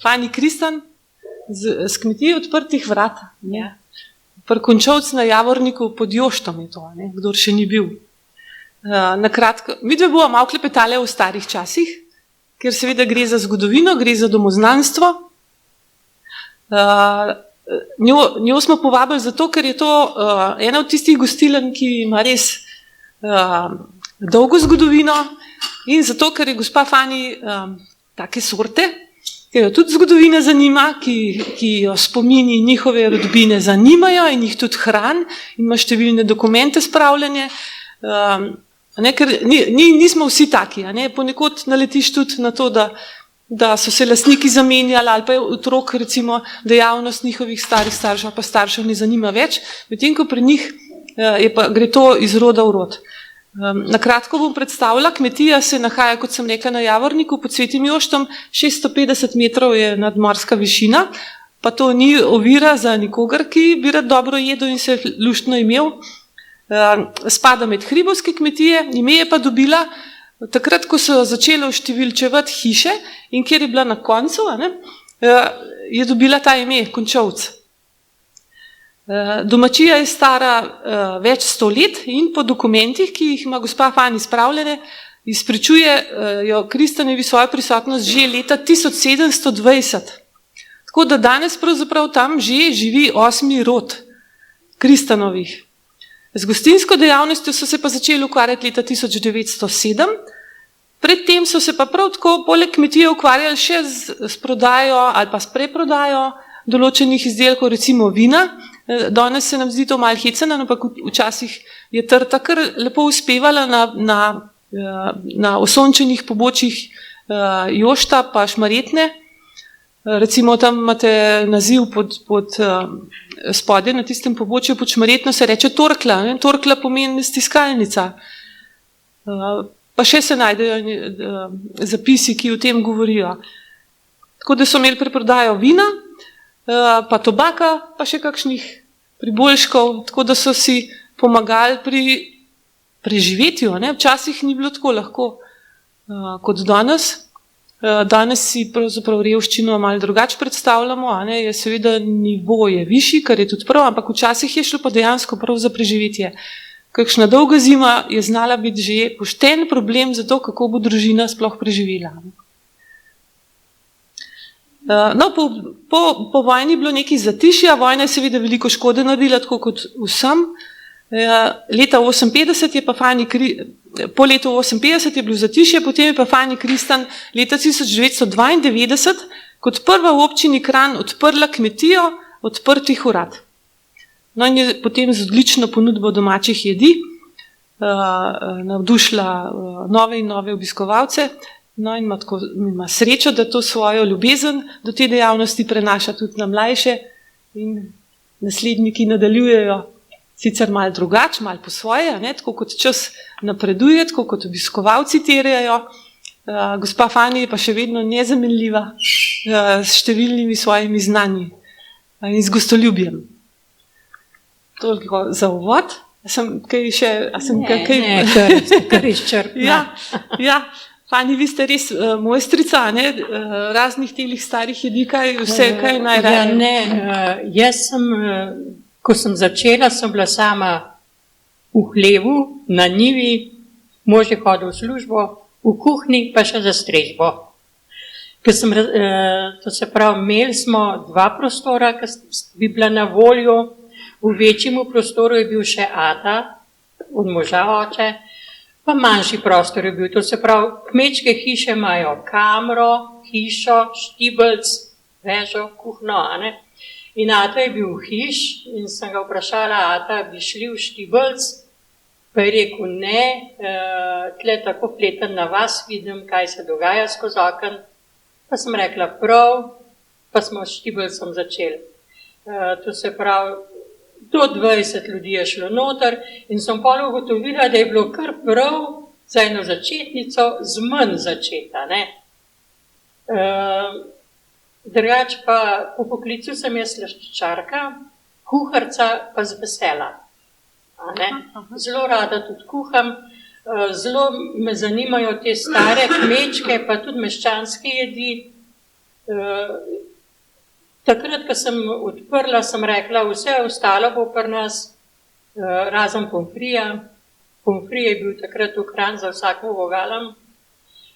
Fani Kristan z kmetije Odprtih vrat. Pri Končovcu na Javorniku pod Joštom je to, kdor še ni bil. Nakratko, mi dve bomo malo klepetale v starih časih, ker seveda gre za zgodovino, gre za domoznanstvo. Njo smo povabili zato, ker je to ena od tistih gostiln, ki ima res dolgo zgodovino, in zato, ker je gospa Fani take sorte, ki jo tudi zgodovina zanima, ki jo spomini njihove rodbine zanimajo in jih tudi hrani in ima številne dokumente spravljene. Ker nismo vsi taki, ponekod naletiš tudi na to, da so se lastniki zamenjali ali pa je otrok recimo dejavnost njihovih starih staršev pa staršev ne zanima več, medtem ko pri njih gre to iz roda v rod. Nakratko bom predstavila, kmetija se nahaja, kot sem rekla, na Javorniku pod Svetim Joštom, 650 metrov je nadmorska višina, pa to ni ovira za nikogar, ki bi rad dobro jedel in se luštno imel. Spada med hribovske kmetije, ime je pa dobila takrat, ko so začeli oštevilčevati hiše in kjer je bila na koncu, je dobila ta ime, Končovc. Domačija je stara več 100 let in po dokumentih, ki jih ima gospa Fani spravljene, izpričuje jo Kristanovi svojo prisotnost že leta 1720. Tako da danes pravzaprav tam že živi 8. rod Kristanovih. Z gostinsko dejavnostjo so se pa začeli ukvarjati leta 1907. Predtem so se pa prav tako poleg kmetije ukvarjali še s prodajo ali pa s preprodajo določenih izdelkov, recimo vina. Danes se nam zdi to malo heceno, ampak včasih je trta kar lepo uspevala na osončenih pobočjih Jošta pa Šmarjetne. Recimo tam imate naziv pod spodaj na tistem pobočju pod Šmarjetno se reče Torkla. Torkla pomeni stiskalnica. Pa še se najdejo zapisi, ki o tem govorijo. Tako da so imeli preprodajo vina, pa tobaka, pa še kakšnih priboljškov, tako da so si pomagali pri preživetju. Včasih ni bilo tako lahko kot danes. Danes si pravzaprav revščino malo drugače predstavljamo, je seveda nivo je višji, kar je tudi prav, ampak včasih je šlo pa dejansko prav za preživetje. Kakšna dolga zima je znala biti že pošten problem za to, kako bo družina sploh preživela. No, po vojni je bilo nekaj zatišja, vojna je seveda veliko škode naredila, tako kot vsem. Leta 58 je pa po letu 58 je bilo zatišje, potem je pa Fani Kristan leta 1992 kot prva v občini Kranj odprla kmetijo Odprtih vrat. No in je potem z odlično ponudbo domačih jedi navdušila nove in nove obiskovalce. No in ima srečo, da to svojo ljubezen do te dejavnosti prenaša tudi na mlajše in nasledniki nadaljujejo sicer malo drugače, malo po svoje, tako kot čas napreduje, tako kot obiskovalci terjajo. Gospa Fani je pa še vedno nezamenljiva s številnimi svojimi znanji in z gostoljubjem. Toliko za uvod. Kar izčrpno. Ja. Fani, vi ste res mojstrica, raznih telih starih jedi, kaj najraje? Jaz sem, ko sem začela, sem bila sama v hlevu, na njivi, mož je hodil v službo, v kuhinji pa še za strežbo. To se pravi, imeli smo 2 prostora, ki bi bila na voljo, v večjemu prostoru je bil še ata, od moža oče, pa manjši prostor je bil, to se pravi, kmečke hiše imajo kamro, hišo, štibelc, vežo, kuhno, in ata je bil v hiš in sem ga vprašala, ata, bi šli v štibelc, pa je rekel, ne, tle tako pleten na vas, vidim, kaj se dogaja skozi oken, pa sem rekla, prav, pa smo s štibelcem začeli. To se pravi, do 20 ljudi je šlo noter in sem potem ugotovila, da je bilo kar prav za eno začetnico z manj začeta. Drugač pa po poklicu sem jaz slaščičarka, kuharca pa z vesela. A ne? Zelo rada tudi kuham, zelo me zanimajo te stare kmečke, pa tudi meščanske jedi. Takrat, ko sem odprla, sem rekla, vse ostalo bo pri nas, razen pomfrija. Pomfrij je bil takrat ukran za vsakim vogalom.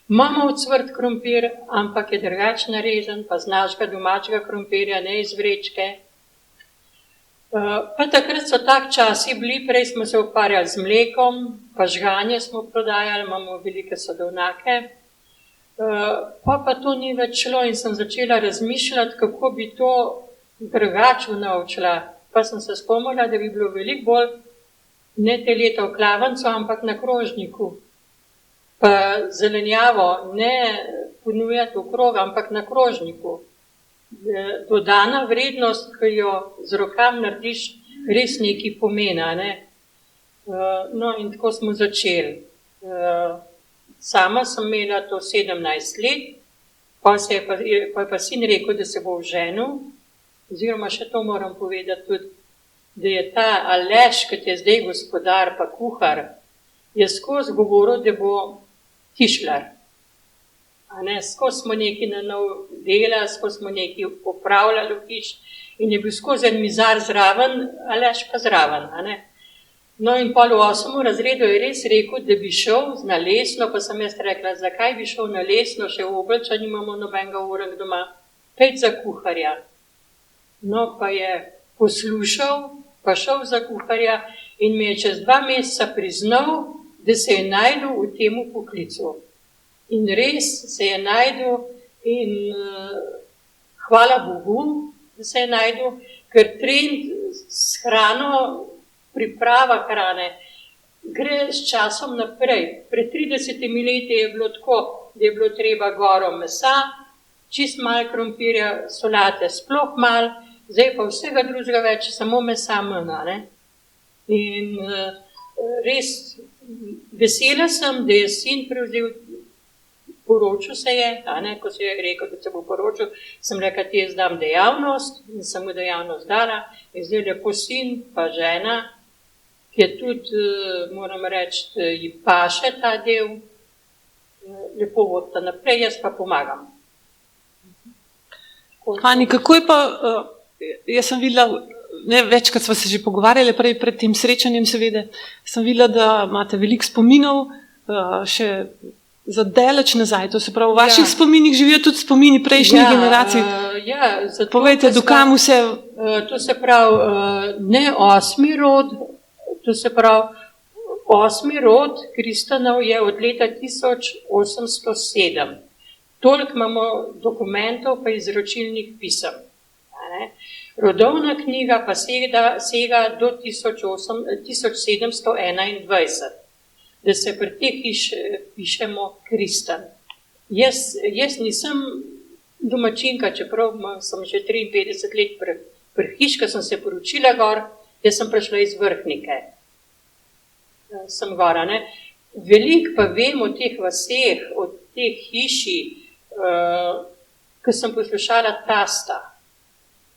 Imamo ocvrt krompir, ampak je drugače narezen, pa z našega domačega krompirja, ne iz vrečke. Pa takrat so tak časi bili, prej smo se ukvarjali z mlekom, pa žganje smo prodajali, imamo velike sadovnjake. Pa to ni več šlo in sem začela razmišljati, kako bi to drugače vnovčila. Pa sem se spomnila, da bi bilo veliko bolj ne te leta v klavancu, ampak na krožniku. Pa zelenjavo ne ponujati okrog, ampak na krožniku. Dodana vrednost, ki jo z rokam narediš, res nekaj pomena. Ne? No in tako smo začeli. Sama sem imela to 17 let, pa je pa sin rekel, da se bo oženil, oziroma še to moram povedati tudi, da je ta Aleš, ki je zdaj gospodar pa kuhar, je skozi govoril, da bo hišlar. Skozi smo nekaj na nov dela, skozi smo nekaj popravljali v hiš in je bil skozi en mizar zraven, Aleš pa zraven. No in pol v 8. razredu je res rekel, da bi šel na lesno, pa sem jaz rekla, zakaj bi šel na lesno, še v Oblča nimamo nobenega urek doma, pejt za kuharja. No pa je poslušal, pa šel za kuharja in mi je čez 2 meseca priznal, da se je najdel v temu poklicu. In res se je najdel in hvala Bogu, da se je najdel, ker trend s hrano, priprava hrane, gre s časom naprej. Pred 30 leti je bilo tako, da je bilo treba goro mesa, čist malo krompirja, solate sploh malo, zdaj pa vsega drugega več, samo mesa manj. In res vesela sem, da je sin prevzel, poročil se je, ko se je rekel, da se bo poročil, sem rekla, ti jaz dam dejavnost in sem mu dejavnost dala in zdaj lepo sin pa žena, ki je tudi, moram reči, ji paše ta del, lepo vodita naprej, jaz pa pomagam. Hani, kako je pa, jaz sem videla, večkrat smo se že pogovarjali pred tem srečanjem seveda, sem videla, da imate veliko spominov, še za daleč nazaj, to se pravi, v vaših spominih živijo tudi spomini prejšnjih generacij. Zato, povejte, dokam vse... To se pravi, ne 8. rod, to se pravi, 8. rod Kristanov je od leta 1807. Toliko imamo dokumentov pa izročilnih pisem. Rodovna knjiga pa sega do 1721, da se pri teh pišemo Kristan. Jaz nisem domačinka, čeprav sem že 53 let pri hiš, ko sem se poročila gor, jaz sem prišla iz Vrhnike. Sem gora, ne. Veliko pa vem o teh vaseh, o teh hiši, ko sem poslušala tasta.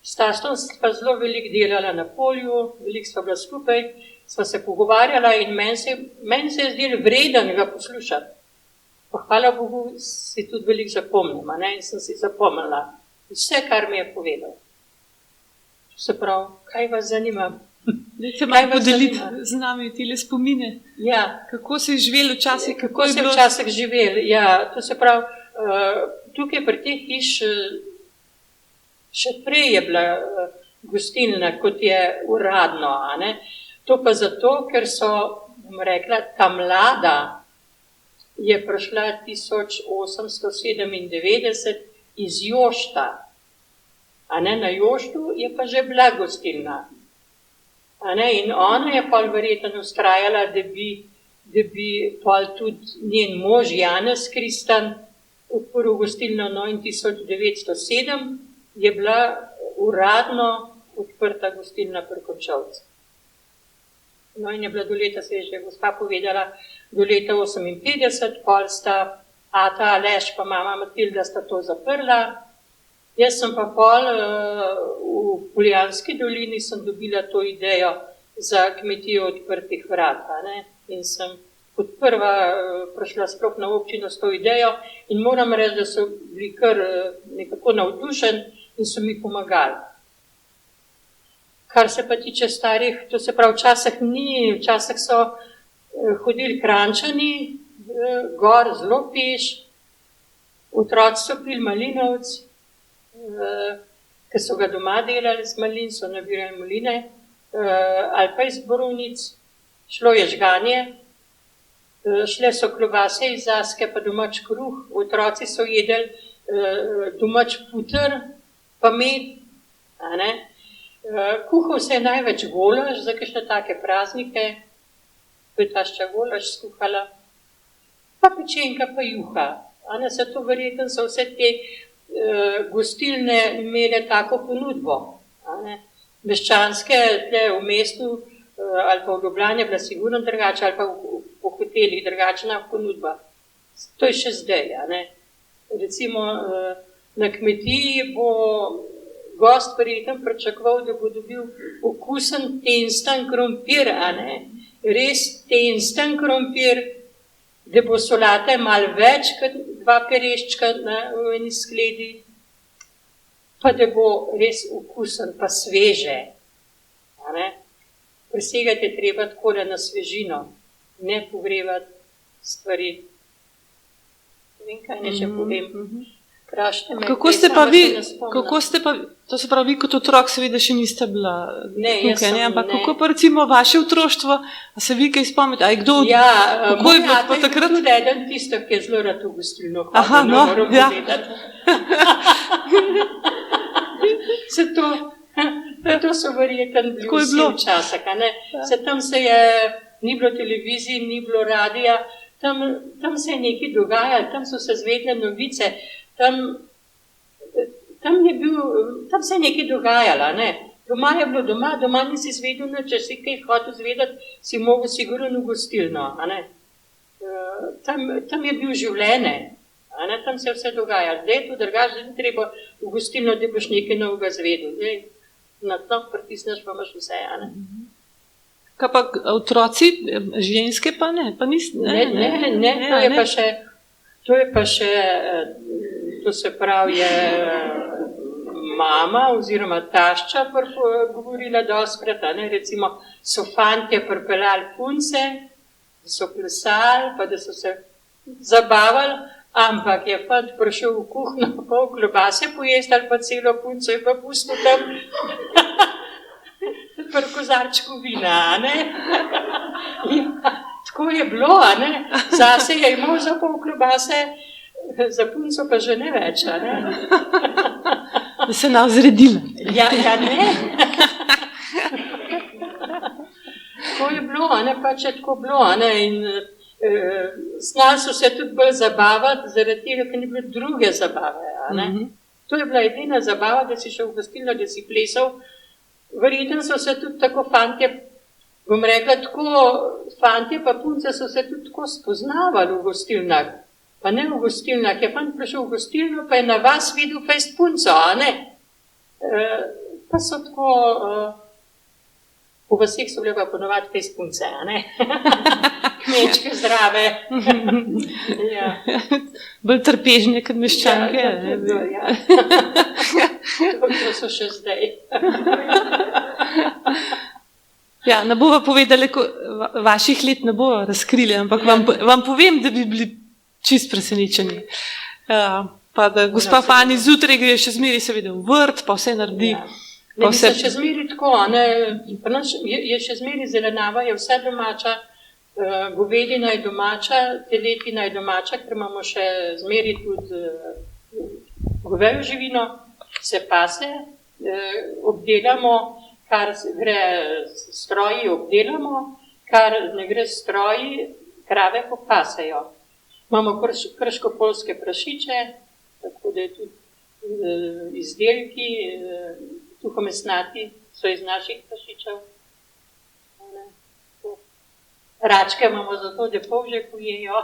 S tastom sem pa zelo veliko delala na polju, veliko sva bila skupaj, sva se pogovarjala in meni se je zdelo vreden ga poslušati. Pa hvala Bogu si tudi veliko zapomnim, in sem si zapomnila vse, kar mi je povedal. Se pravi, kaj vas zanima? Dajte malo podeliti z nami tile spomine. Ja. Kako se je živelo včasih? Kako se je včasih živelo? Ja, to se pravi, tukaj pri teh hiš še prej je bila gostilna, kot je uradno. To pa zato, ker so, bom rekla, ta mlada je prišla 1897 iz Jošta. Na Joštu je pa že bila gostilna. In ona je pol verjetno vztrajala, da bi pol tudi njen mož Janez Kristan odprl gostilno, in 1907 je bila uradno odprta gostilna pri Končovcu. In je bila do leta, se je že gospa povedala, do leta 58, pol sta ata Aleš pa mama Matilda sta to zaprla Jaz sem pa pol v Poljanski dolini sem dobila to idejo za kmetijo odprtih vrat, a ne? In sem kot prva prišla sploh na občino s to idejo in moram reči, da so bili kar nekako navdušeni in so mi pomagali. Kar se pa tiče starih, to se pravi, včasih so hodili Kranjčani gor zelo peš, otroci so pili malinovec, ki so ga doma delali z malin, so nabirali maline, ali pa iz borovnic, šlo je žganje, šle so klobase iz Zaske, pa domač kruh, otroci so jedli domač puter, pa med, a ne. Kuhal se je največ golaž, za kakšne take praznike, ko je tašča golaž skuhala, pa pečenka, pa juha. A ne, se to verjetno so vse te gostilne imele tako ponudbo. A ne. Meščanske v mestu ali pa v Ljubljani je bila sigurno drugače, ali pa po hotelih drugačna ponudba. To je še zdaj, a ne. Recimo na kmetiji bo gost verjetno pričakoval, da bo dobil okusen tensten krompir, a ne. Res tensten krompir, da bo solate malo več kot 2 pereščka v eni skledi, pa da bo res okusen, pa sveže. A ne? Prisegati je treba takole na svežino, ne pogrevati stvari. Ne vem, kaj ne še povem. Vprašajte me, Kako ste pa vi, to se pravi, vi kot otrok seveda še niste bila tukaj, ne? Ampak kako pa recimo vaše otroštvo, a se vi kaj spomnite, a je kdo, kako je bilo pa takrat? Tudi eden tisto, ki je zelo rad v gostilno hodil, Aha, no, moram ja. povedati. To so verjetno bili Tako je vsi bilo. včasih, a ne? Se tam ni bilo televizije, ni bilo radija, tam se je nekaj dogajalo, tam so se zvedle novice, tam se je nekaj dogajalo, ne. Doma je bilo doma nisi zvedel, če si kaj hotel zvedeti, si mogel sigurno v gostilno, a ne. Tam je bil življenje, a ne, tam se je vse dogajalo. Zdaj je to drugače, da ni treba v gostilno, da boš nekaj novega zvedel. Zdaj na to pritisneš, pa imaš vse, a ne. Kaj pa otroci, ženske pa ne? Pa Ne, to se pravi, je mama oziroma tašča govorila dostkrat, a ne, recimo so fantje pripeljali punce, da so plesali, pa da so se zabavali, ampak je fant prišel v kuhno, pol klobase pojesti ali pa celo punco je pa pustil tam pri kozarčku vina, a ne. In tako je bilo, a ne. Zase je imel za pol klobase, za punco pa že ne več, a ne. Da se nam zredila. Ja, ne. Tako je bilo, a ne, pač je tako bilo, a ne. In znali so se tudi bolj zabavati, zaradi tega, ker ni bilo druge zabave, a ne. To je bila edina zabava, da si šel v gostilno, da si plesal. Verjetno so se tudi tako fantje, bom rekla tako, fantje pa punce so se tudi tako spoznavali v gostilnah. Pa ne v gostilnah, je fant prišel v gostilno, pa je na vas videl fejst punco, a ne. Pa so tako, v vasih so bile pa ponovati fejst punce, a ne. Kmečke zdrave. Ja. Bolj trpežne kot meščanke. Ja. To so še zdaj. Ja, ne bova povedali, vaših let ne bova razkrili, ampak vam povem, da bi bili čist presenečeni. Pa da gospa Fani zjutraj gre še zmeri seveda v vrt, pa vse naredi. Ja. Ne, mislim, še zmeri tako, ne, je še zmeri zelenava, je vse domača, govedina je domača, teletina je domača, ker imamo še zmeri tudi govejo živino, se pase, obdelamo, kar gre stroji, obdelamo, kar ne gre stroji, krave popasejo. Imamo krško-polske prašiče, tako da je tudi izdelki, tuhomesnati so iz naših prašičev. Račke imamo zato, da polže pojejo.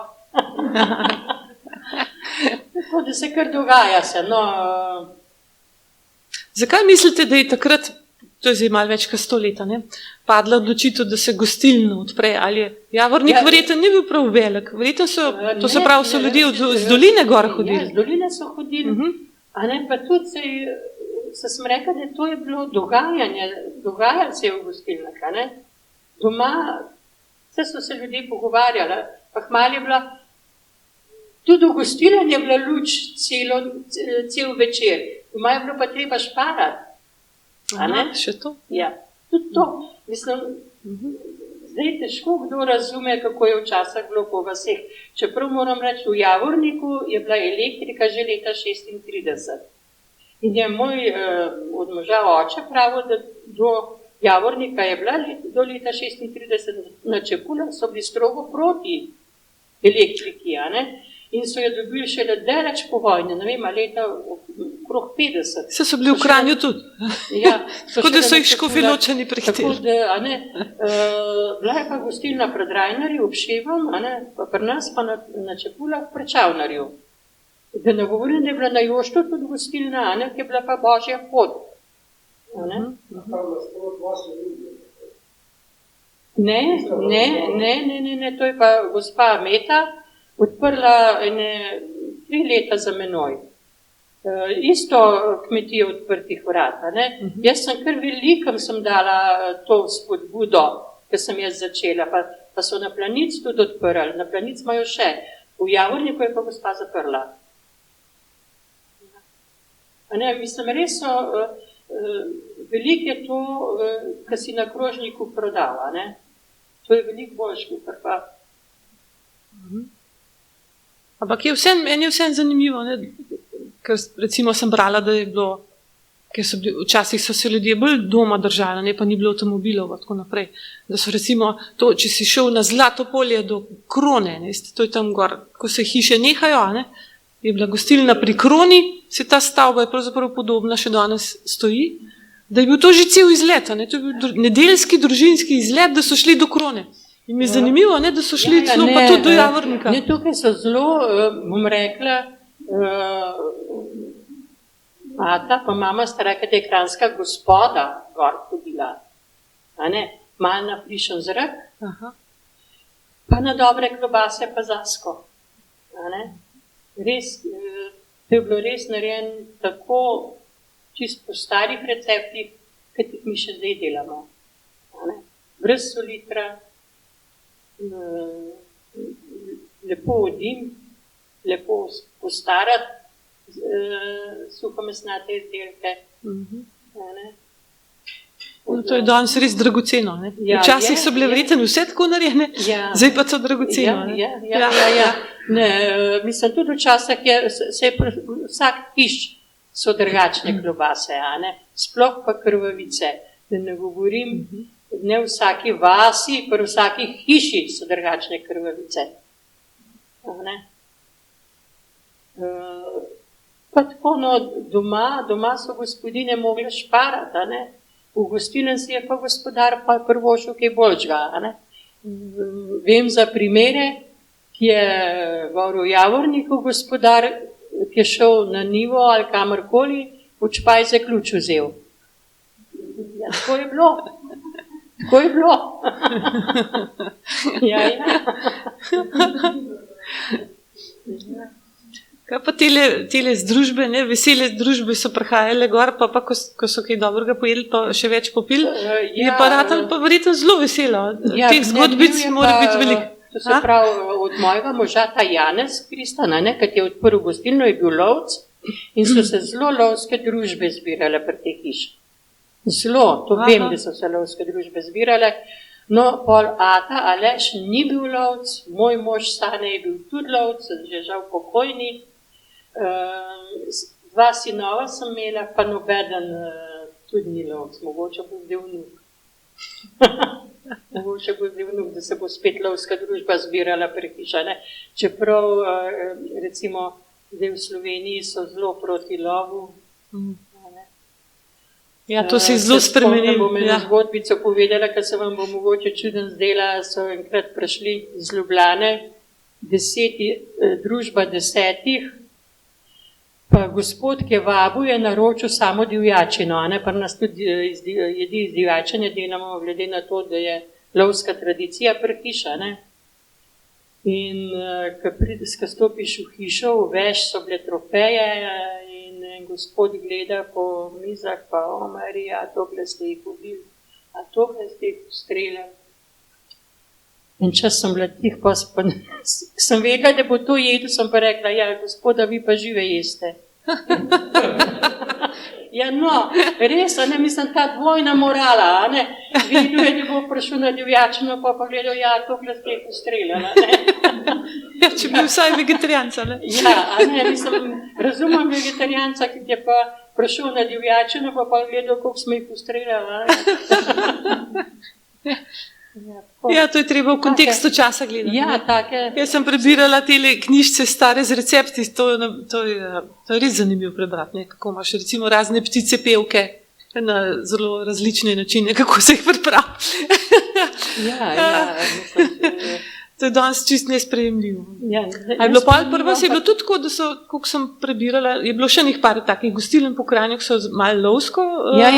Tako da se kar dogaja se, no, Zakaj mislite, da je takrat, to je zdaj malo več kot 100 leta, ne, padla odločitev, da se gostilno odpre? Ali je Javornik verjetno ni bil prav velik? Verjetno to se pravi, so ljudje z doline gor hodili. Ja, z doline so hodili. A ne, pa tudi sem rekla, da to je bilo dogajalo se je v gostilnah, a ne. Doma, vse so se ljudje pogovarjali, pa hmalo je bila, tudi v gostilnah je bila luč cel večer. Doma je bilo pa treba šparati. Še to? Ja, tudi to. Mislim, zdaj težko kdo razume, kako je včasih bilo po vaseh. Čeprav moram reči, v Javorniku je bila elektrika že leta 36. In je moj od moža oče pravil, da do Javornika je bila do leta 36 na Čepulah, so bili strogo proti elektriki, a ne? In so jo dobili šele daleč po vojni, ne vem, leta okrog 50. Se so bili v Kranju tudi. Ja. Tako da so jih Škofjeločani prihiteli. Tako da, a ne, bila je pa gostilna pred Rajnarju, ob Ševom, a ne, pa pri nas pa na Čepulah pred Čavnarju. Da ne govorim, da je bila na Joštu tudi gostilna, a ne, ki je bila pa Božja pot. A ne? Ne, to je pa gospa Meta odprla 3 leta za menoj. Isto kmetijo odprtih vrat, a ne. Jaz sem kar velikem sem dala to spodbudo, ko sem jaz začela, pa so na Planic tudi odprli, na Planic imajo še, v Javorniku je pa gospa zaprla. A ne, mislim, res so, veliko je to, ko si na krožniku prodala, ne. To je veliko boljše, kar pa. Ampak meni je vsem zanimivo, ne? Ker recimo sem brala, da je bilo, ker včasih so se ljudje bolj doma držali, ne, pa ni bilo avtomobilov, tako naprej. Da so recimo to, če si šel na Zlato polje do Krone, ne, to je tam gor, ko se hiše nehajo, ne, je bila gostilna pri Kroni, se ta stavba je pravzaprav podobna, še danes stoji, da je bil to že cel izlet, ne, to je bil nedeljski družinski izlet, da so šli do Krone. In mi je zanimivo, ne, da so šli celo pa tudi do Javornika. Ne, tukaj so zelo, bom rekla, mata pa mama sta rekla, da je kranjska gospoda gor hodila. A ne, malo na plišen zrak, pa na dobre klobase pa zasko. A ne, res, to je bilo res narejen tako čisto po starih receptih, kot jih mi še zdaj delamo. A ne, brez solitra, lepo odim, lepo postarati suhomesnate izdelke. To je danes res dragoceno. Včasih so bile verjetno vse tako narejene, zdaj pa so dragoceno. Ja. Mislim, tudi včasih vsak hiš so drugačne klobase, a ne? Sploh pa krvavice, da ne govorim, ne v vsaki vasi, pa v vsaki hiši so drugačne krvavice. Pa tako, no, doma so gospodine mogle šparati, a ne. V gostilnem si je pa gospodar pa prvošel kaj boljšega, a ne. Vem za primere, ki je v Javorniku gospodar, ki je šel na nivo ali kamorkoli, v čpajze ključ vzel. Ja, tako je bilo. Tako je bilo. Ja. Kaj pa tele združbe, ne, vesele združbe so prihajale gor, pa ko so kaj dobrega pojedli, pa še več popili, je pa ratalo pa verjetno zelo veselo. Teh zgodbic mora biti veliko. To se pravi, od mojega moža ta Janez Kristana, ne, kad je odprl gostilno, je bil lovc in so se zelo lovske družbe zbirale pri teh hiš. Zelo, to vem, da so se lovske družbe zbirale. No, pol ata Aleš ni bil lovc, moj mož Stane je bil tudi lovc, že žal pokojni. 2 sinova sem imela, pa nobeden tudi ni lovc, mogoče bo zdaj vnuk. Mogoče bo zdaj vnuk, da se bo spet lovska družba zbirala pri hiša, ne. Čeprav, recimo, zdaj v Sloveniji so zelo proti lovu. Ja, to se je zelo spremenilo. Bom eno zgodbico povedala, ker se vam bo mogoče čuden zdela, so enkrat prišli iz Ljubljane, družba 10, Pa gospod, ki je vabil, je naročil samo divjačino, a ne, pa nas tudi jedi iz divjačine delamo, glede na to, da je lovska tradicija pri hiša, ne. In ko stopiš v hišo, veš, so bile trofeje in gospod gleda po mizah, pa o Marija, tohle ste jih ubili, a tohle ste jih ustreljali. In čas sem bila tih, pa sem vedela, da bo to jedel, sem pa rekla, ja, gospoda, vi pa žive jeste. Ja, no, res, a ne, mislim, ta dvojna morala, a ne, videl je, da bo prišel na divjačino, pa gledal, ja, tohle ste jih ustreljali, a ne. Ja, če bi vsaj vegetarijanca, ne? Ja, a ne, mislim, razumem vegetarijanca, ki je pa prišel na divjačino, pa gledal, koliko smo jih ustreljali, a ne. Ja, to je treba v kontekstu časa gledati. Ja, take. Jaz sem prebirala tele knjižce stare z recepti, to je res zanimivo prebrati, ne? Kako imaš recimo razne ptice pevke na zelo različne načine, kako se jih pripravi. Ja, mislim, to je danes čist nesprejemljivo. Ja, A je bilo pa pri vas, je bilo tudi tako, da so, koliko sem prebirala, je bilo še nekaj par takih gostiln po Kranju, ki so malo lovsko. Ja,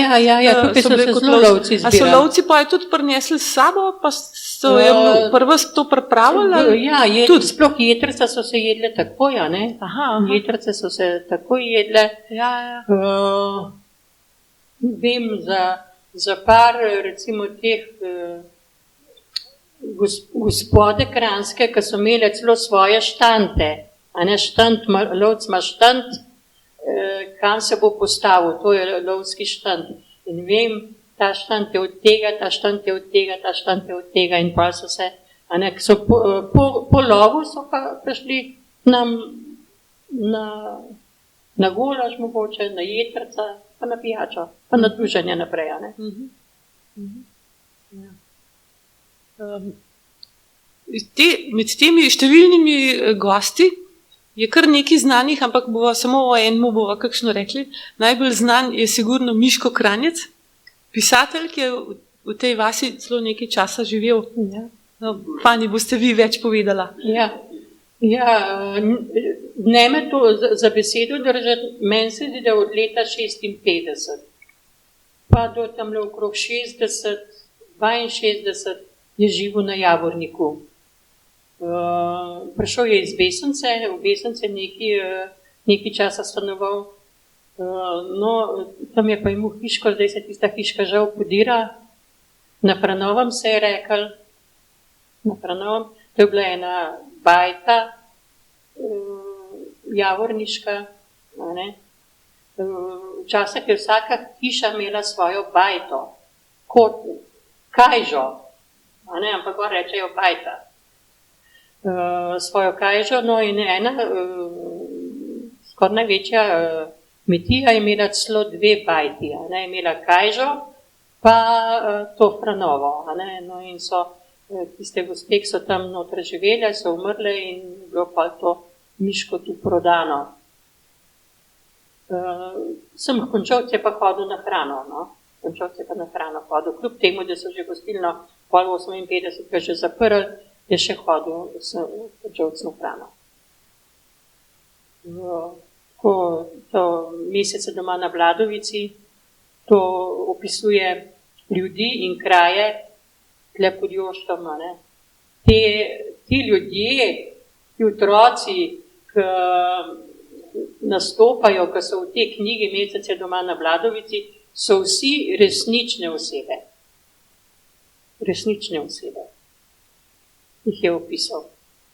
tukaj so se zelo lovci zbirali. A so lovci pa je tudi prinesli s sabo, pa so pri vas to pripravili? Ja, sploh jetrca so se jedle takoj, a ne? Aha. Jetrce so se takoj jedle. Ja. Vem za par, recimo, teh gospode kranjske, ki so imeli celo svoje štante, a ne, lovc ima štant, kam se bo postavil, to je lovski štant. In vem, ta štant je od tega, ta štant je od tega, ta štant je od tega in pa so se, a ne, so po lovu so pa prišli nam na golaž mogoče, na jetrca, pa na pijačo, pa na druženje naprej, a ne. Ja. Med temi številnimi gosti je kar nekaj znanih, ampak bova samo o enemu bova kakšno rekli. Najbolj znan je sigurno Miško Kranjec, pisatelj, ki je v tej vasi celo nekaj časa živel. Ja. No, pani, boste vi več povedala. Ja, ne me to za besedo držati, meni se zdi, da od leta 56 pa do tamle okrog 60, 62 je živel na Javorniku. Prišel je iz Besence, v Besence nekaj časa stanoval. No, tam je pa imel hiško, zdaj se tista hiška žal podira. Na Franovem se je rekel, to je bila ena bajta javorniška. Včasih je vsaka hiša imela svojo bajto, kot kajžo, ampak on rečejo bajta. Svojo kajžo, no in ena skoraj največja kmetija je imela celo 2 bajti, je imela kajžo pa to Franovo, no in so tiste gospe, ki so tam noter živele, so umrle in bilo pa to Miško tu prodano. Sem Končovce pa hodil na hrano, no. Končovce pa na hrano hodil, kljub temu, da so že gostilno pol 58 že zaprli, je še hodil Končovce na hrano. Ko to Mesece doma na Bladovici, to opisuje ljudi in kraje tle pod Joštom, ne. Ti ljudje, ti otroci, ki nastopajo, ki so v tej knjigi Mesece doma na Bladovici, so vsi resnične osebe. Resnične osebe. Jih je opisal.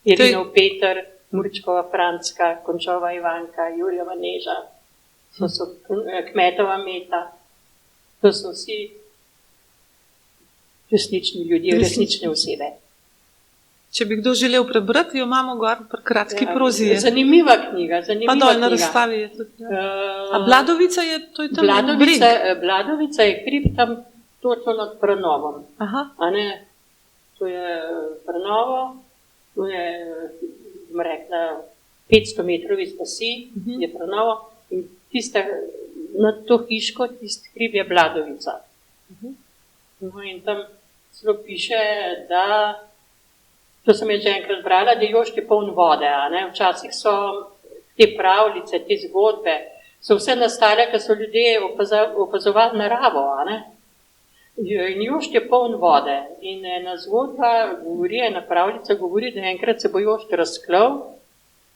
Irinov Peter, Murčkova Francka, Končova Ivanka, Jurjeva Neža, to so Kmetova Meta, to so vsi resnični ljudje, resnične osebe. Če bi kdo želel prebrati, jo imamo gor pri kratki prozi. Zanimiva knjiga. Pa dol na razstavi je tudi. A Bladovica je, to je tam Bladovica je hrib tam točno nad Pranovom. Aha. A ne, to je Pranovo, to je, bom rekla, 500 metrov iz vasi, je Pranovo in tista, nad to hiško, tisti hrib je Bladovica. No in tam celo piše, da to sem jaz že enkrat brala, da Jošt je poln vode, a ne, včasih so te pravljice, te zgodbe, so vse nastale, ker so ljudje opazovali naravo, a ne? In Jošt je poln vode in ena zgodba govori, ena pravljica govori, da enkrat se bo Jošt razklal,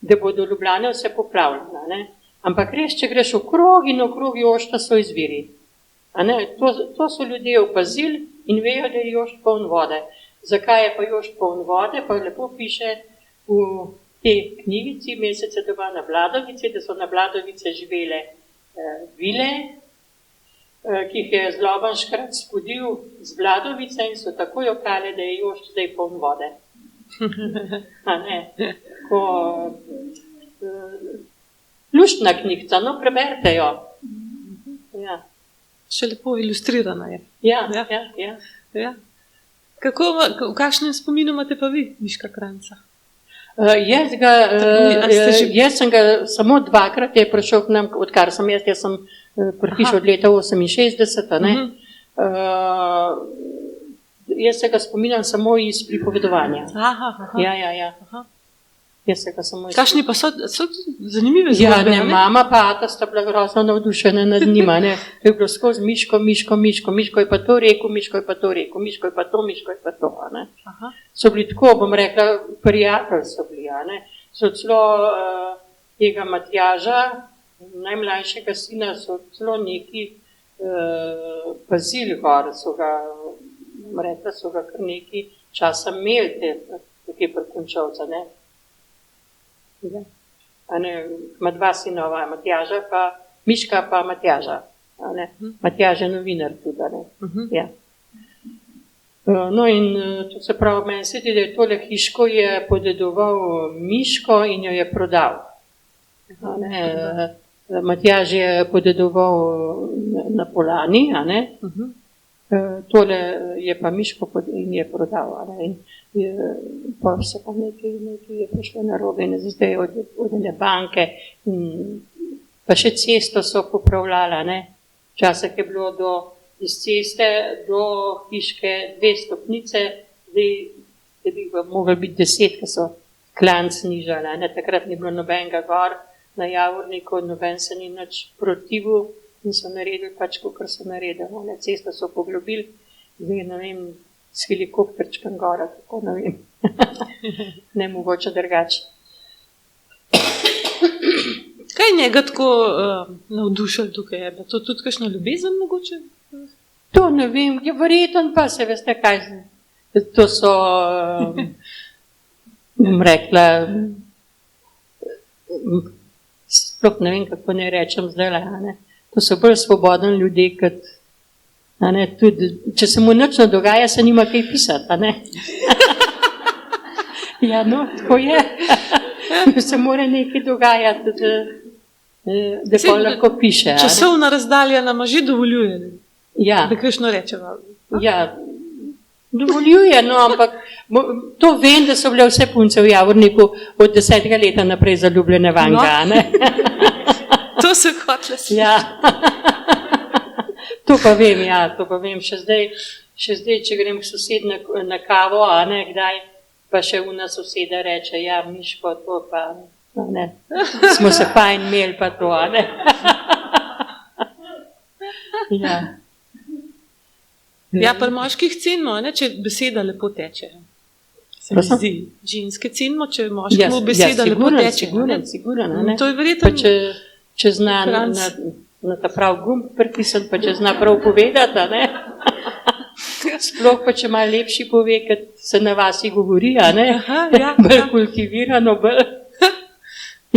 da bodo Ljubljane vse poplavljene, ne? Ampak res, če greš okrog in okrog Jošta, so izviri. A ne? To so ljudje opazili in vejo, da je Jošt poln vode. Zakaj je pa Jošt poln vode? Pa lepo piše v tej knjigici Mesece doma na Bladovici, da so na Bladovice živele vile, ki jih je Zloban Škrat spodil z Bladovice in so tako jokale, da je Jošt zdaj poln vode. A ne? Luštna knjigica, no, preberite jo. Ja. Še lepo ilustrirana je. Ja. V kakšnem spominu imate pa vi Miška Kranjca? Jaz sem ga samo dvakrat je prišel k nam, odkar sem jaz sem prišel od leta 68, ne? Jaz se ga spominjam samo iz pripovedovanja. Ja. Jaz se ga samo iz... Kakšni pa so zanimive zgodbe, ne? Mama pa ata sta bila grozno navdušena nad njima, ne? To je bilo skozi Miško je pa to rekel, Miško je pa to rekel, Miško je pa to, ne? So bili tako, bom rekla, prijatelji so bili, ne? So celo tega Matjaža, najmlajšega sina, so celo neki pazili gor, so ga kar neki časa imeli te prkunčovca, ne? Ima dva sinova, Matjaža pa Miška pa Matjaža. Matjaž je novinar tudi. Ja. No in to se pravi, meni se da je tole hiško je podedoval Miško in jo je prodal. Matjaž je podedoval na Polani, tole je pa Miško in je prodal. Pa se pa nekaj je prišlo narobe in zdaj od ene banke pa še cesto so popravljala, ne. Včasih je bilo iz ceste do hiške 2 stopnice, zdaj bi mogli biti 10, ker so klanc nižala, ne. Takrat ni bilo nobenega gor na Javorniku, noben se ni nič protivil in so naredili pač, kakor so naredili, ne. Cesto so poglobili, zdaj ne vem, s helikopterčkem gora, tako ne vem. Ne mogoče drugače. Kaj je njega tako navdušilo tukaj? Je to tudi kakšna ljubezen mogoče? To ne vem, je verjetno pa se veste kaj. To so, bom rekla, sploh ne vem, kako ne rečem zdaj, ne. To so bolj svobodni ljudje, kot tudi, če se mu nič ne dogaja, se nima kaj pisati, a ne? Ja, no, tako je. Se mora nekaj dogajati, da pa lahko piše. Časovna razdalja nama že dovoljuje, da kakšno rečeva. Ja, dovoljuje, no, ampak to vem, da so bile vse punce v Javorniku od 10. leta naprej zaljubljene vanga, a ne? To se hotle sliši. Ja. To pa vem, še zdaj, če grem k sosed na kavo, a ne, kdaj, pa še una soseda reče, ja, Miško, to pa, ne, smo se fajn imeli pa to, a ne. Ja. Ja, pri moških cenimo, ne, če beseda lepo teče. Se mi zdi, ženske cenimo, če moškemu beseda lepo teče. Sigurno, ne. To je verjetno... Pa če zna na ta prav gumb pripisati, pa če zna prav povedati, a ne? Sploh pa če malo lepši pove, kad se na vasi govori, a ne? Bolj kultivirano, bolj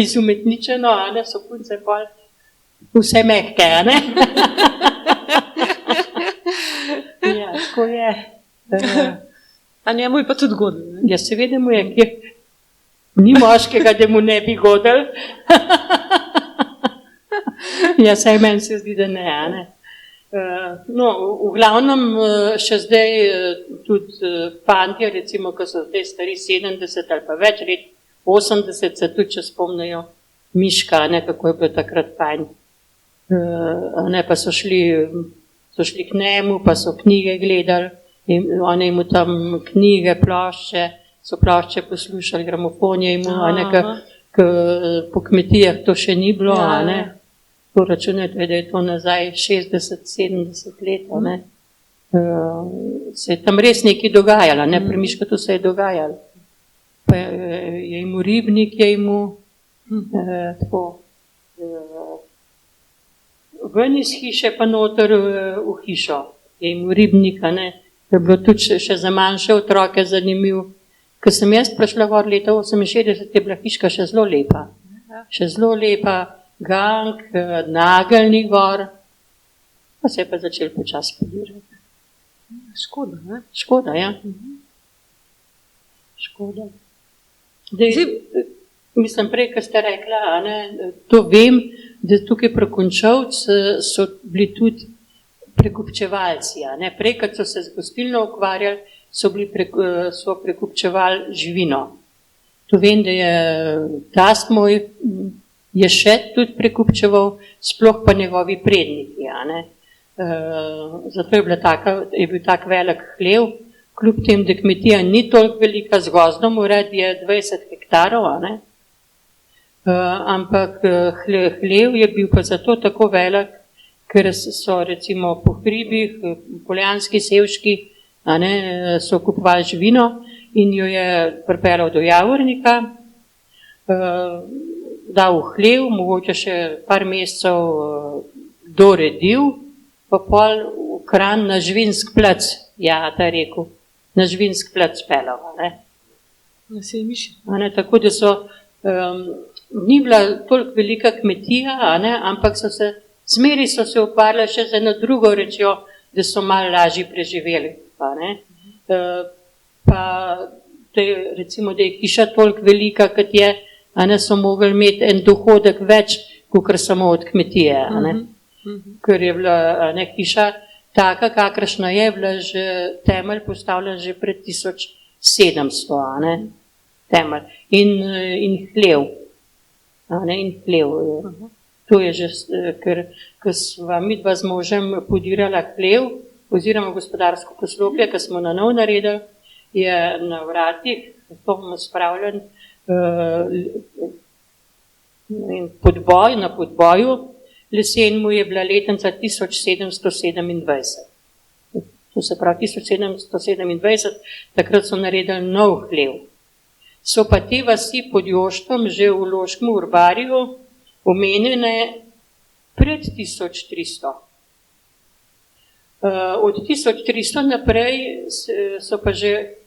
izumetničeno, a ne? So punce pol vse mehke, a ne? Ja, tako je. A njemu je pa tudi godil, ne? Ja, seveda mu je, ni moškega, da mu ne bi godil. Ja, saj meni se zdi, da ne, a ne. No, v glavnem še zdaj tudi fantje, recimo, ko so zdaj stari 70 ali pa več let, 80 se tudi, če spomnijo Miška, ne, kako je bilo takrat fajn. Ne, pa so šli k njemu, pa so knjige gledali, on je imel tam knjige, plošče, so plošče poslušali, gramofon je imel, po kmetijah to še ni bilo, Ja, a ne. Poračunajte, da je to nazaj 60-70 let, a ne. Se je tam res nekaj dogajalo, ne, pri Miškotu se je dogajalo. Pa je imel ribnik, je imel tako, ven iz hiše pa noter v hišo, je imel ribnik, a ne. Je bilo tudi še za manjše otroke zanimiv. Ko sem jaz prišla gor leta 68, je bila hiška še zelo lepa. Še zelo lepa, gang, nageljni gor, pa se je pa začel počasi podirati. Škoda, ne? Škoda, ja. Škoda. Mislim, prej, ko ste rekla, a ne, to vem, da tukaj pri Končovcu so bili tudi prekupčevalci, a ne. Prej, ko so se z gostilno ukvarjali, so prekupčevali živino. To vem, da je tast moj je še tudi prekupčeval, sploh pa njegovi predniki, a ne. Zato je bil tak velik hlev, kljub tem, da kmetija ni toliko velika, z gozdom ured je 20 hektarov, a ne. Ampak hlev je bil pa zato tako velik, ker so recimo po hribih, Poljanski, Sevški, a ne, so kupovali živino in jo je pripeljal do Javornika, dal v hlev, mogoče še par mesecev doredil, pa pol v Kranj na Živinsk plac, ja, ta rekel, na Živinsk plac pelal, ne. Na Sejmiši. A ne, tako da so, ni bila toliko velika kmetija, a ne, ampak zmeri so se ukvarjali še z eno drugo rečjo, da so malo lažje preživeli, a ne. Pa, recimo, da je hiša toliko velika, kot je, a ne, so mogli imeti en dohodek več, kakor samo od kmetije, a ne. Ker je bila, a ne, hiša taka, kakršna je bila že temelj postavljen že pred 1700, a ne, temelj. In hlev, a ne, in hlev. To je že, ker sva midva z možem podirala hlev, oziroma gospodarsko poslopje, ko smo na nov naredili, je na vratih, to bomo spravljali, na podboju, lesen mu je bila letnica 1727. To se pravi 1727, takrat so naredili nov hlev. So pa te vasi pod Joštom že v Loškem urbarju omenjene pred 1300. Od 1300 naprej so pa že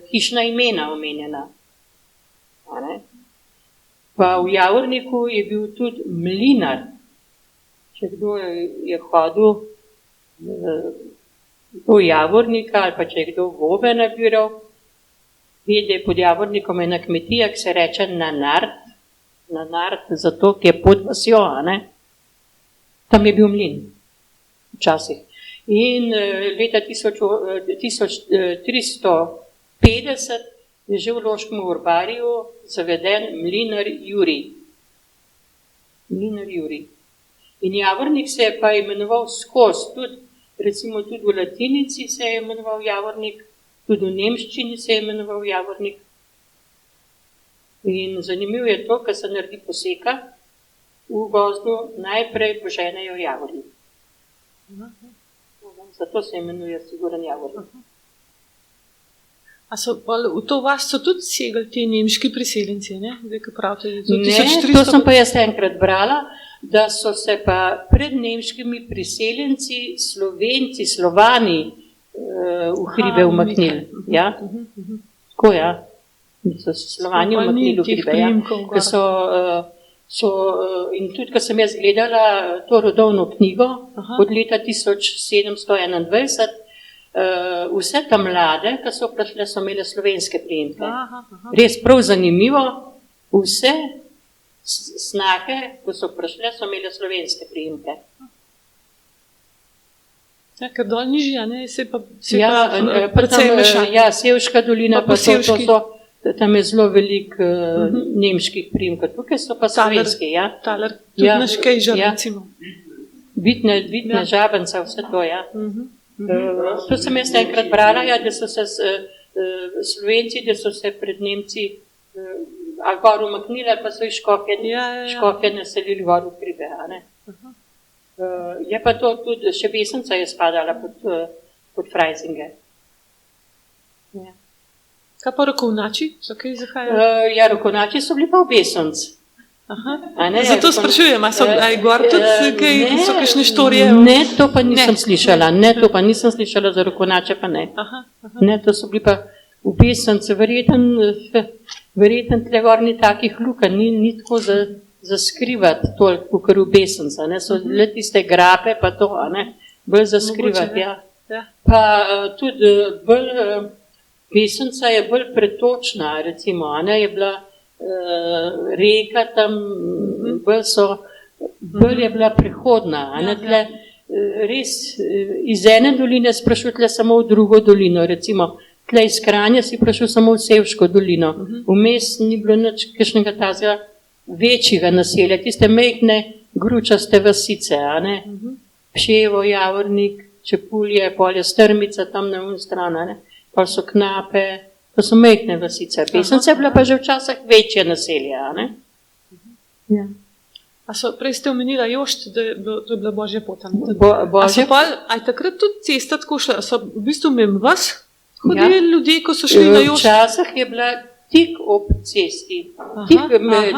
hišna imena omenjena. Pa v Javorniku je bil tudi mlinar. Če kdo je hodil do Javornika ali pa če je kdo gobe nabiral, ve, da je pod Javornikom ena kmetija, ki se reče na Nart, zato, ki je pod vasjo, a ne. Tam je bil mlin, včasih. In leta 1350 je že v Loškem urbarju zaveden mlinar Jurij. Mlinar Jurij. In Javornik se je pa imenoval skozi, tudi, recimo tudi v latinici se je imenoval Javornik, tudi v nemščini se je imenoval Javornik. In zanimivo je to, ko se naredi poseka v gozdu, najprej poženejo Javornik. Zato se imenuje Siguran Javornik. A so v to vas so tudi segli ti nemški priseljenci, ne? Zdaj, ko pravite, ne, to sem pa jaz enkrat brala, da so se pa pred nemškimi priseljenci Slovenci, Slovani v hribe umaknili. Ja? Tako, ja. So se Slovani umaknili v hribe, ja. In tudi, ko sem jaz gledala to rodovno knjigo od leta 1721, vse tam mlade, ki so prišle, so imele slovenske priimke. Res prav zanimivo, vse snake, ko so prišle, so imele slovenske priimke. Ja, ker dol nižji, a ne, se pa precej mešanje. Ja, Sevška dolina, pa tam je zelo veliko nemških priimkov. Tukaj so pa slovenski, ja. Taler, tudi naš Kejžar, recimo. Bitna Žabenca, vse to, ja. To sem jaz enkrat brala, ja, da so se Slovenci, da so se pred Nemci, ali gor umaknili, ali pa so jih škofje naselili gor v hribe. A ne? Je pa to tudi, še Besenica je spadala pod Frajzinge. Ja. Kaj pa rokovnači? So kaj zahajajo? Ja, rokovnači so bili pa v Besenc. Zato sprašujem, so gor tudi so kakšne štorije? Ne, to pa nisem slišala. Ne, to pa nisem slišala, za rokovnače pa ne. Ne, to so bili pa v Besencu, verjetno tle gor ni takih lukenj, ni tako za skrivati toliko, kot v Besencu, ne, so le tiste grape pa to, ne, bolj za skrivati, ja. Pa tudi bolj, Besenca je bolj pretočna, recimo, ne, je bila reka tam, bolj je bila prehodna, ne, tle, res iz ene doline sprašil tle samo v drugo dolino, recimo, tle iz Kranja si prišel samo v Sevško dolino. Vmes ni bilo nič kakšnega tazga večjega naselja, tiste mejhne gručaste vasice, a ne? Pševo, Javornik, Čepulje, polje Strmica, tam na un stran, a ne? Pa so Knape, to so mejhne vasice. Besenica je bila pa že včasih večje naselje, a ne? Ja. A so, prej ste omenila Jošt, da to je bila Božja pot. A so pa, a je takrat tudi cesta tako šla, so v bistvu mimo vas hodili ljudje, ko so šli na Jošt? Včasih je bila tik ob cesti,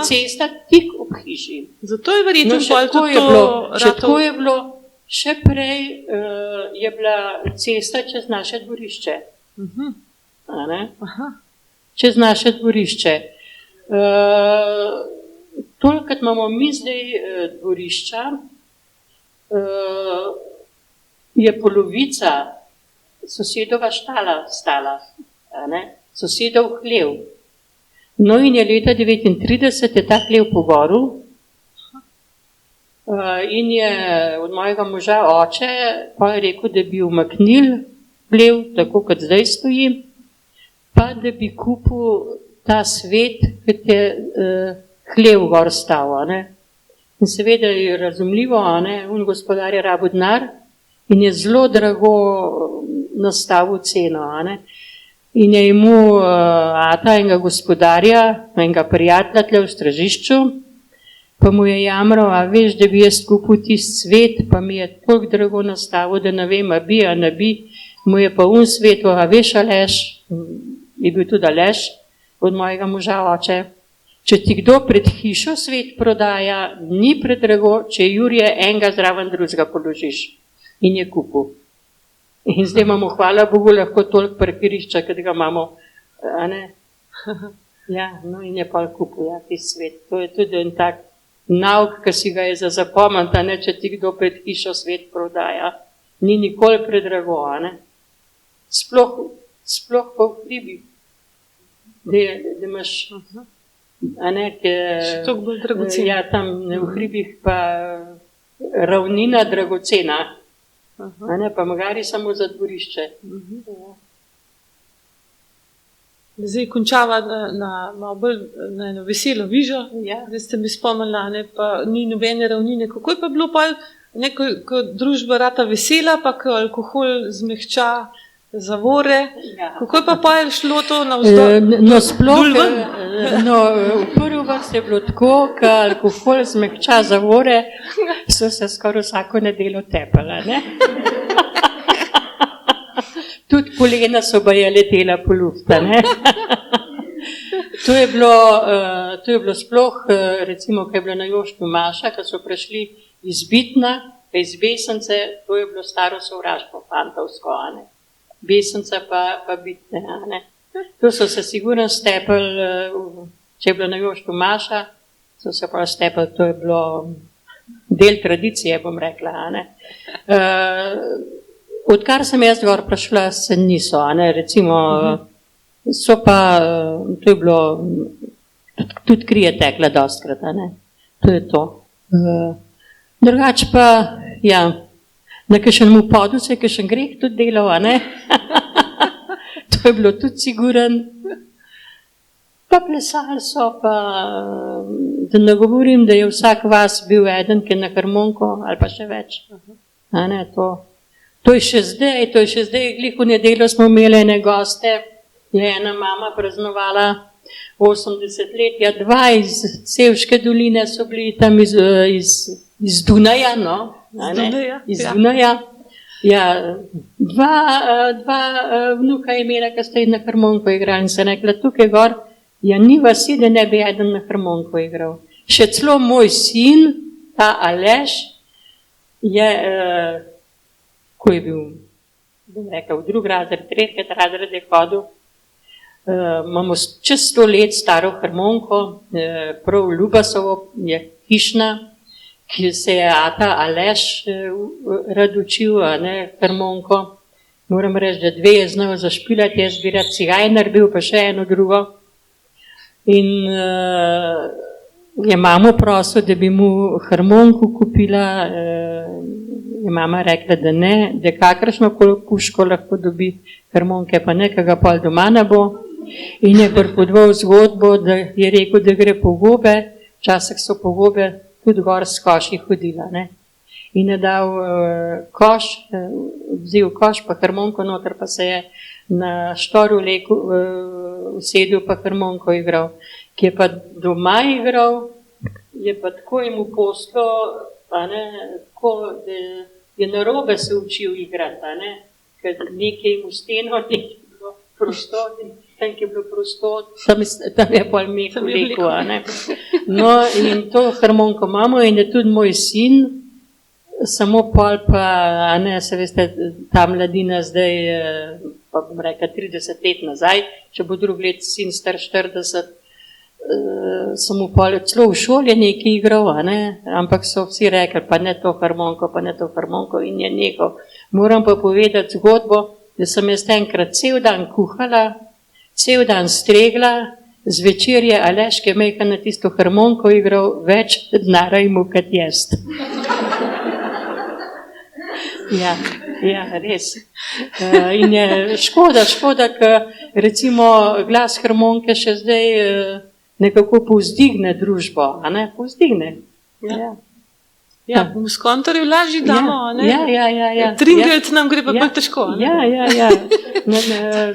cesta tik ob hiši. Zato je verjetno bolj tudi to ratov. Še tako je bilo, še prej je bila cesta čez naše dvorišče. A ne? Čez naše dvorišče. Tolikrat imamo mi zdaj dvorišča, je polovica sosedova štala stala, a ne? Sosedov hlev. No in je leta 1939 je ta hlev pogoril in je od mojega moža oče pa je rekel, da bi umaknil hlev, tako kot zdaj stoji, pa da bi kupil ta svet, kot je hlev gor stal, a ne. In seveda je razumljivo, a ne, on gospodar je rabil denar in je zelo drago nastavil ceno, a ne. In je imel ata enega gospodarja, enega prijatelja tle v Stražišču, pa mu je jamral, a veš, da bi jaz kupil tist svet, pa mi je toliko drago nastavil, da ne vem, a bi, a ne bi, mu je pa un svetu, a veš, Aleš, je bil tudi Aleš od mojega moža oče, če ti kdo pred hišo svet prodaja, ni predrago, če Jurje enega zraven drugega položiš. In je kupil. In zdaj imamo, hvala Bogu, lahko toliko parkirišča, kot ga imamo, a ne? Ja, no in je pa kupil, ja, ti svet. To je tudi en tak nauk, ki si ga je za zapomniti, a ne, če ti kdo pred hišo svet prodaja. Ni nikoli predrago, a ne? Sploh pa v hribi, da imaš, a ne, še toliko bolj dragocena. Ja, tam v hribih pa ravnina dragocena. A ne, pa magari samo za dvorišče. Zdaj končava na bolj na eno veselo vižo, zdaj ste mi spomnila, ne, pa ni nobene ravnine. Kako je pa bilo pa, ko družba rata vesela, pa ko alkohol zmehča zavore, kako je pa šlo to navzdol? No, sploh, v prvi vrsti je bilo tako, ko alkohol zmehča zavore, so se skoraj vsako nedeljo tepala, ne? Tudi polena so baje letela po lufta, ne? To je bilo sploh, recimo, ko je bila na Joštu Maša, ko so prišli iz Bitna, iz Besence, to je bilo staro sovraštvo, fantovsko, a ne? Besenica pa Bitne, a ne. To so se sigurno stepali, če je bilo na Joštu Maša, so se pa stepali, to je bilo del tradicije, bom rekla, a ne. Odkar sem jaz gor prišla, se niso, a ne, recimo, so pa, to je bilo, tudi kri je tekla dostkrat, a ne, to je to. Drugač pa, ja, na kakšnemu podu se je kakšen greh tudi delal, a ne? To je bilo tudi siguren. Pa plesali so, pa da ne govorim, da je vsak vas bil eden, ki je na harmonko, ali pa še več. A ne, to je še zdaj, glih v nedeljo smo imeli ene goste, je ena mama praznovala, 80-letja, 2 iz Sevške doline so bili tam iz Dunaja, no, iz Dunaja. Ja, dva vnuka je imela, ki sta na harmoniko igrali in se rekla, tukaj gor, ja, ni vasi, da ne bi eden na harmoniko igral. Še celo moj sin, ta Aleš, je, ko je bil, bom rekel, v drugi razred, tretji razred je hodil, imamo čez 100 let staro harmoniko, prav Ljubasovo je hišna, ki se je ata Aleš rad učil, harmoniko. Moram reči, da 2 je znal zašpilati, jaz bi rad cigajner bil, pa še eno drugo. In je mamo prosil, da bi mu harmoniko kupila, je mama rekla, da ne, da kakršno puško lahko dobi harmonike, pa ne, ki ga pol doma ne bo. In je pripovedoval zgodbo, da je rekel, da gre po gobe, včasih so po gobe tudi gor s koši hodila, ne. In je dal koš, vzel koš pa harmoniko noter, pa se je na štoru usedel pa harmoniko igral. Ki je pa doma igral, je pa tako jim poslo, tako, da je narobe se učil igrati, ker nekaj jim v steno, nekaj je bilo prostor, tam, ki je bilo prostor, tam je pol meko lekel, No, in to harmoniko imamo in je tudi moj sin, samo pol pa, se veste, ta mladina zdaj, pa bom rekla 30 let nazaj, če bo drug let sin star 40, samo pol celo v šoli je nekaj igral, ampak so vsi rekli, pa ne to harmoniko in je nekaj. Moram pa povedati zgodbo, da sem jaz enkrat cel dan kuhala, cel dan stregla, zvečer je Aleš, ki je majhen na tisto harmoniko igral, več denarja imel kot jaz. Ja, res. In je škoda, ker recimo glas harmonike še zdaj nekako povzdigne družbo, povzdigne. Ja, v skontorju lažje damo, Ja. Tringelt nam gre pa bolj težko, Ja.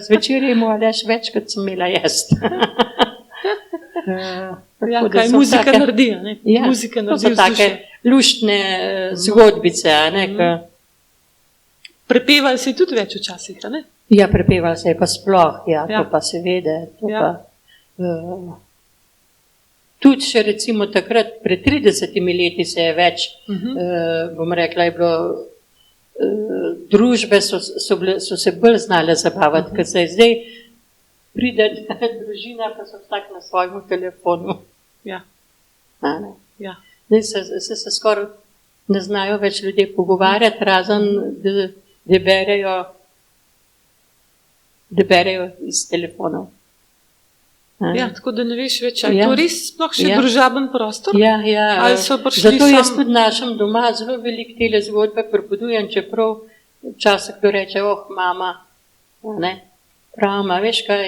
Zvečer je imel Aleš več, kot sem imela jaz. Ja, kaj muzika naredi, Muzika to naredi so take luštne zgodbice, Prepevali si tudi več včasih, Ja, prepevali se je pa sploh, to pa se vede, pa... Tudi še recimo takrat, pred 30 leti se je več, bom rekla, je bilo, družbe so se bolj znale zabavati, ker se je zdaj pride družina, pa so vsak na svojemu telefonu. Ja. Zdaj se skoraj ne znajo več ljudje pogovarjati, razen da berejo iz telefonov. Ja, tako da ne veš več, ali to res sploh še družaben prostor? Ja. Ali so prišli Zato jaz tudi našem doma zelo veliko tele zgodbe pripovedujem, čeprav včasih kdo reče, mama, Pravma, veš kaj,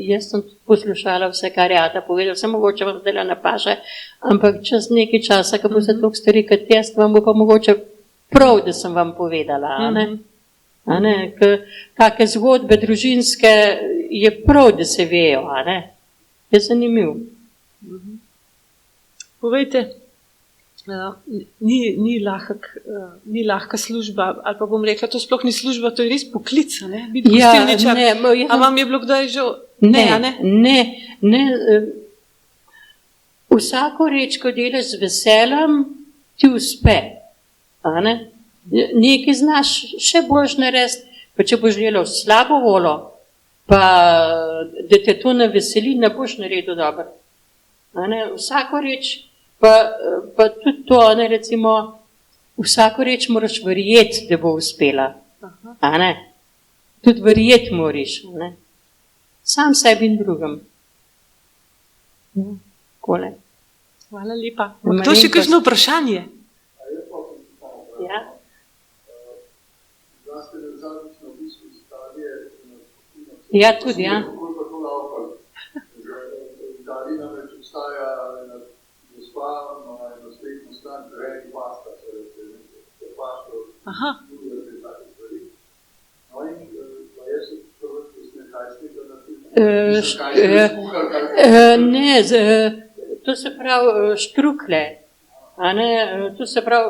jaz sem poslušala vse, kar je ata povedal, sem mogoče vam zdaj napaše, ampak čez nekaj časa, ko bo se toliko stvari kot jaz, vam bo pa mogoče prav, da sem vam povedala, Kake zgodbe družinske je prav, da se vejo, Je zanimiv. Povejte, ni lahka služba, ali pa bom rekla, to sploh ni služba, to je res poklic, biti gostilničar. A vam je bilo kdaj že? Ne. Vsako reč, ko delaš z veseljem, ti uspe. Nekaj znaš še boljš narediti, pa če boš delal slabo voljo, pa da te to ne veseli, ne boš naredil dobro. Vsako reč, pa tudi to, recimo, vsako reč moraš verjeti, da bo uspela. Tudi verjeti moraš. Sam sebi in drugem. Kole. Hvala lepa. To še kakšno vprašanje? Ja. Ja, tudi, ja. Aha. Ne, to se pravi štrukle. A ne, to se pravi,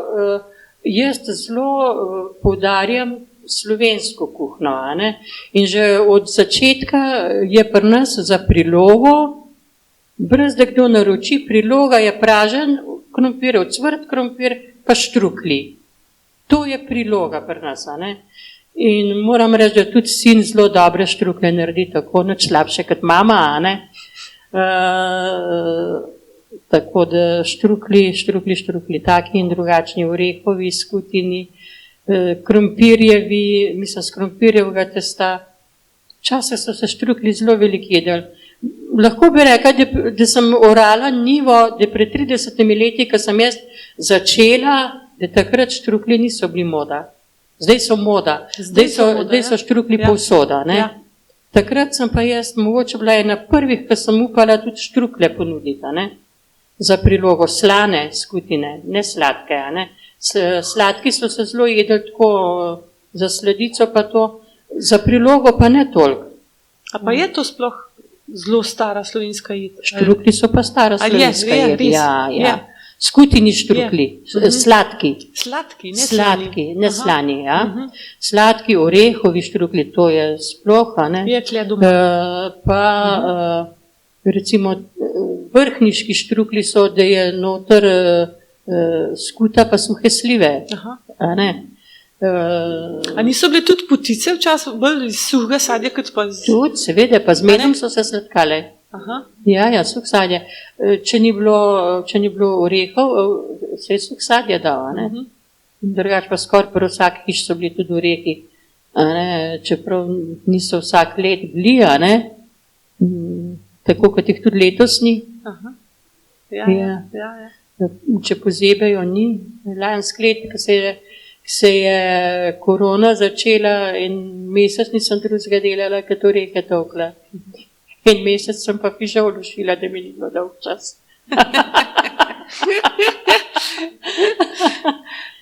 jaz zelo poudarjam slovensko kuhno. A ne? In že od začetka je pri nas za prilogo, brez da kdo naroči, priloga je pražen krompir, ocvrt krompir, pa štrukli. To je priloga pri nas. A ne? In moram reči, da tudi sin zelo dobre štrukle naredi, tako nič slabše kot mama. A ne? Tako da štrukli, taki in drugačni, orehovi, skutini, krompirjevi, mislim, z krompirjevega testa. Včasih so se štrukli zelo veliko jedli. Lahko bi rekla, da sem orala njivo, da pred 30 leti, ko sem jaz začela, da takrat štrukli niso bili moda. Zdaj so moda. Zdaj so štrukli povsoda. Ja. Takrat sem pa jaz mogoče bila ena prvih, ko sem upala tudi štrukle ponuditi. Ne? Za prilogo slane skutine, ne sladke. Ne? Sladki so se zelo jedli tako za sladico, pa to, za prilogo pa ne toliko. A pa je to sploh zelo stara slovenska jed? Štrukli so pa stara slovenska jed. Ja. Skutini štrukli, sladki. Sladki, ne slani. Ja. Sladki, orehovi štrukli, to je sploh. Je tle doma. Recimo vrhniški štrukli so, da je noter skuta pa suhe slive. A ne? A niso bile tudi potice včasih bolj iz suhega sadja kot pa z... Tudi, seveda, pa z medom so se sladkale. Ja, suh sadje. Če ni bilo orehov, se je suh sadje dal. Drugač pa skoraj pri vsak hiš so bili tudi orehi. Čeprav niso vsak let bili, tako kot jih tudi letos ni. Ja. Če pozebejo, ni. Lansko let, ko se je korona začela, in mesec nisem drugega delala, kot orehe tolkla. En mesec sem pa fižol lošila, da mi ni bilo dolg čas.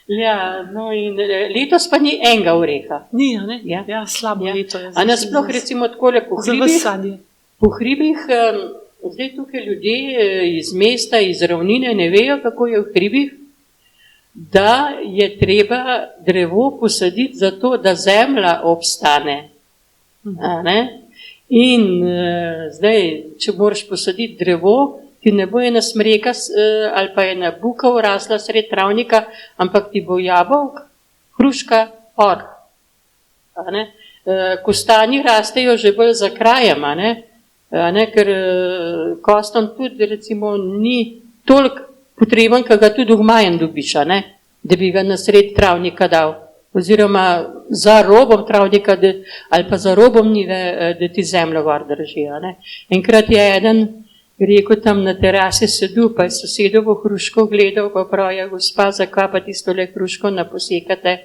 Ja, no in letos pa ni enega oreha. Ni, ne? Ja, slabo leto je. A nasploh recimo takole po hribih, zdaj tukaj ljudje iz mesta, iz ravnine ne vejo, kako je v hribih, da je treba drevo posaditi zato, da zemlja obstane. In zdaj, če moraš posaditi drevo, ti ne bo ena smreka ali pa ena buka urasla sred travnika, ampak ti bo jabolk, hruška, orh. Kostanji rastejo že bolj za krajem, ker kostan tudi recimo ni toliko potreben, ki ga tudi v majem dobiš, da bi ga na sred travnika dal. Oziroma za robom travnika ali pa za robom njive, da ti zemljo gor drži. Enkrat je eden rekel tam na terasi sedu, pa je sosedovo hruško gledal, pa pravi, gospa, zakaj pa tistole hruško naposekate,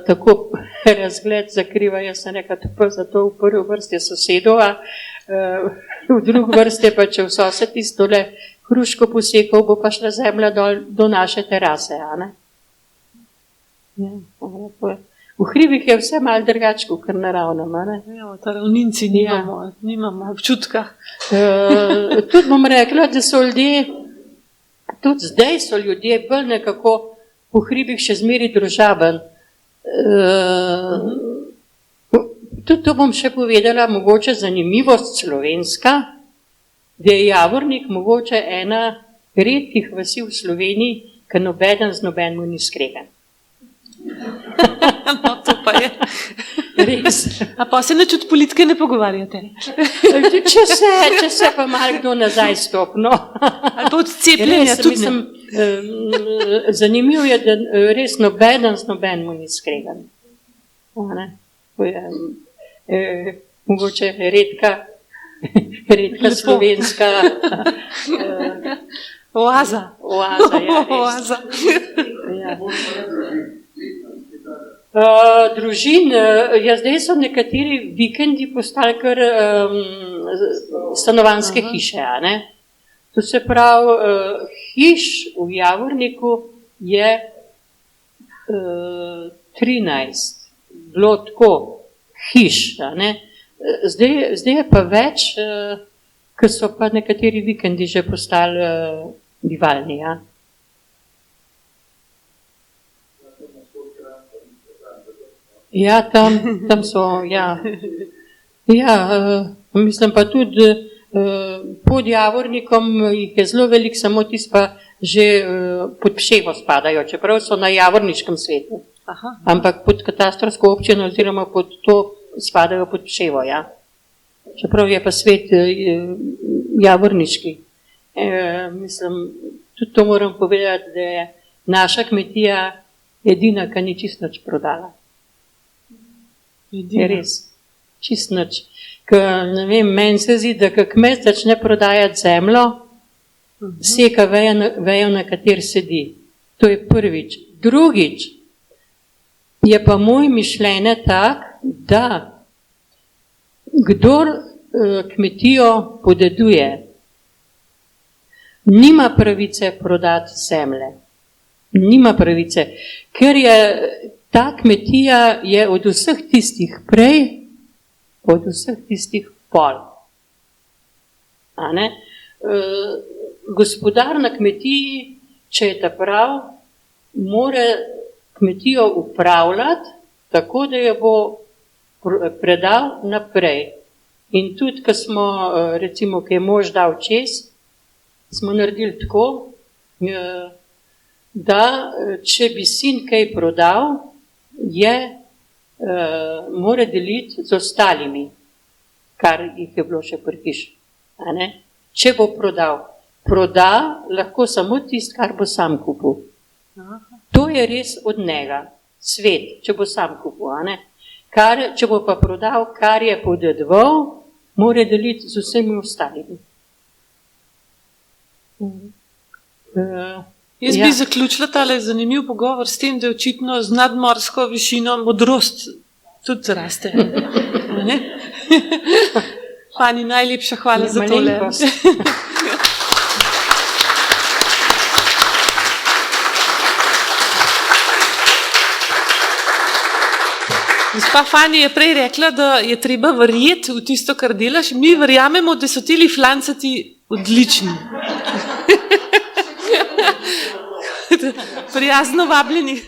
tako razgled zakriva. Jaz sem rekel, pa zato v prvi vrsti je sosedova, v drugi vrsti pa če v sosed tistole hruško posekal, bo pa šla zemlja dol do naše terase. Ja, v hribih je vse malo drugače, kot naravno. Ja, v ravninci nimamo občutka. Tudi bom rekla, da so ljudje, tudi zdaj so ljudje bolj nekako v hribih še zmeri družaben. Tudi to bom še povedala, mogoče zanimivost slovenska, da je Javornik mogoče ena redkih vasi v Sloveniji, ki nobeden z nobenmu ni skregan. No, to pa je. Res. A pa se nič od politike ne pogovarjate? Če se pa malo kdo nazaj stopno. Ali pa od cepljenja tudi ne? Zanimivo je, da res nobeden z nobenmu ni skregan. Mogoče redka slovenska oaza. Oaza. Družin, zdaj so nekateri vikendi postali kar stanovanjske hiše. To se pravi, hiš v Javorniku je 13, bilo tako hiš. Zdaj je pa več Ker so pa nekateri vikendi že postali bivalni, ja. Ja, tam so, ja. Ja, mislim pa tudi pod Javornikom jih je zelo veliko, samo tisti pa že pod Pševo spadajo, čeprav so na Javorniškem svetu. Aha. Ampak pod katastrsko občino oziroma pod to spadajo pod Pševo, ja. Čeprav je pa svet Javorniški. Mislim, tudi to moram povedati, da je naša kmetija edina, ki ni čisto nič prodala. Je res, čisto nič. Ne vem, meni se zdi, da ko kmet začne prodajati zemljo, seka vejo, na kateri sedi. To je prvič. Drugič, je pa moj mišljenje tak, da kdor kmetijo podeduje, nima pravice prodati zemlje. Nima pravice, ker je ta kmetija je od vseh tistih prej, od vseh tistih pol. A ne? Gospodar na kmetiji, če je ta prav, mora kmetijo upravljati tako, da jo bo predal naprej. In tudi, ko smo, recimo, ko je mož dal čez, smo naredili tako, da če bi sin kaj prodal, mora deliti z ostalimi, kar jih je bilo še pri hiši. Če bo prodal, proda lahko samo tisto, kar bo sam kupil. To je res od njega, svet, če bo sam kupil. Če bo pa prodal, kar je podedoval, mora deliti z vsemi ostalimi. Jaz bi zaključila tale zanimiv pogovor s tem, da je očitno z nadmorsko višino modrost tudi raste. Pani, najlepša hvala za tole. Gospa Fani je prej rekla, da je treba verjeti v tisto, kar delaš. Mi verjamemo, da so tili flancati odlični. Prijazno vabljeni.